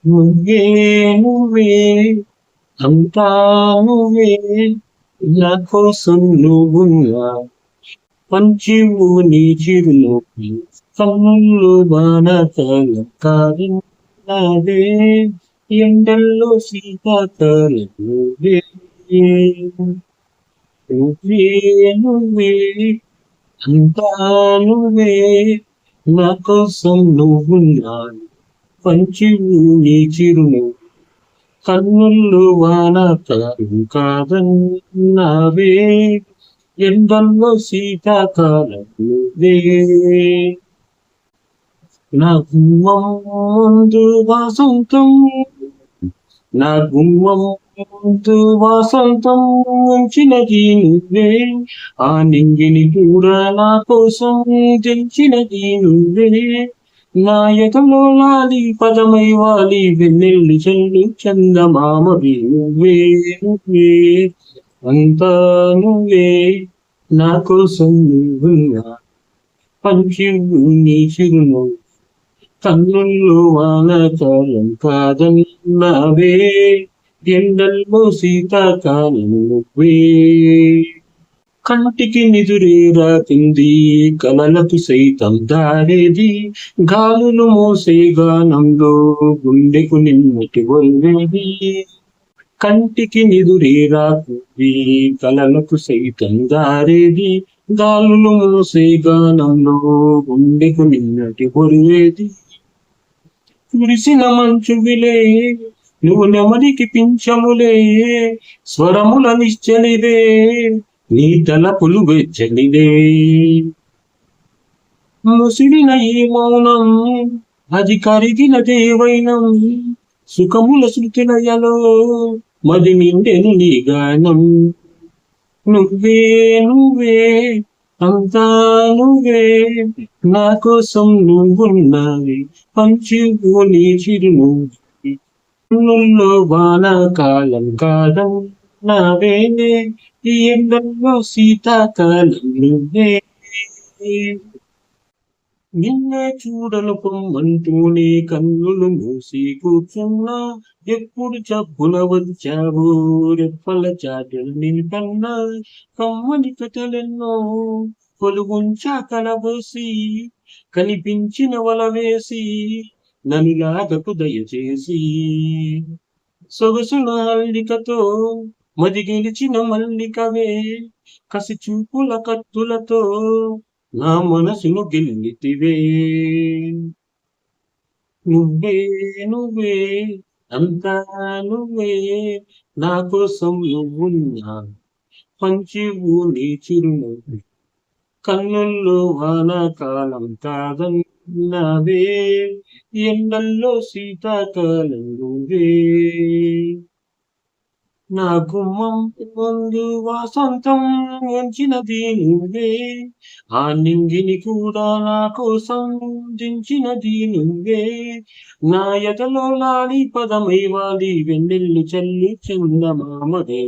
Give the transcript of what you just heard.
నువ్వే నువ్వే అంతా నువ్వే నా కోసం నువ్వున్నా పంచివు నీ చిరునవ్వు కన్నుల్లో బాణాకాలం కారినావే ఎండల్లో శీతాకాలం నువ్వే నువ్వే నువ్వే అంతా నువ్వే నా కోసం నువ్వున్నాను పంచివు నీ చిరునవ్వు కన్నుల్లో వానాకాలం కాదన్నావే ఎండల్లో శీతాకాలం నువ్వే నా గుమ్మం ముందు వాసంతం నా గుమ్మం ముందు వాసంతం ఉంచినది నువ్వే ఆ నింగిని కూడా నా కోసం తెంచినది నువ్వే నా ఎదలో లాలి పదమై వాలి వెన్నెల్లి చెల్లి చందమామవి నువ్వే నువ్వే అంతా నువ్వే నా కోసం నువ్వున్నా పంచివు నీ చిరునవ్వు కన్నుల్లో వానకాలం కాదన్నావే ఎండల్లో శీతాకాలం నువ్వే కంటికి నిదురే రాకుంది కలలకు సైతం దారేది గాలులు మోసే గానంలో గుండెకు నిన్నటి ఒల్లేది కంటికి నిదురే రాకుంది కలలకు సైతం దారేది గాలులు మోసే గానంలో గుండెకు నిన్నటి బొరువేది కురిసిన మంచువిలే నువ్వు నెమరికి పింఛములే స్వరముల నిశ్చలిదే నీ తలపులు వెచ్చనిదే ముసిడిన ఈ మౌనం అది కరిగిన దేవైనం సుఖముల శృతిలయలో మది నిండెను నీ గానం నువ్వే నువ్వే అంతా నువ్వే నా కోసం నువ్వున్నావి పంచివు నీ చిరునవ్వు కన్నుల్లో వానాకాలం కాలం నావే ఈ ఎండల్లో శీతాకాలం నువ్వే నిన్నే చూడను పొమ్మంటూనే కన్నులు మూసి కూర్చున్నా ఎప్పుడు చప్పున వచ్చావు రెప్పల చాటులు నిలిపన్నా కమ్మని కథలెన్నో కొలుగుంచా కలబోసి కనిపించిన వల వేసి నన్ను లాగకు దయచేసి సొగసుల అల్లికతో మది గెలిచిన మల్లికవే కసి చూపుల కత్తులతో నా మనసును గెలితివే నువ్వే నువ్వే అంతా నువ్వే నా కోసం నువ్వున్నా పంచివు నీ చిరునవ్వు కన్నుల్లో వానాకాలం కాదన్నావే ఎండల్లో శీతాకాలం నువ్వే నా గుమ్మం ముందు వాసంతం ఉంచినది నువ్వే ఆ నింగిని కూడా నా కోసం దించినది నువ్వే నా ఎదలో లాలి పదమై వాలి వెన్నెల్లు చల్లి చందమామదే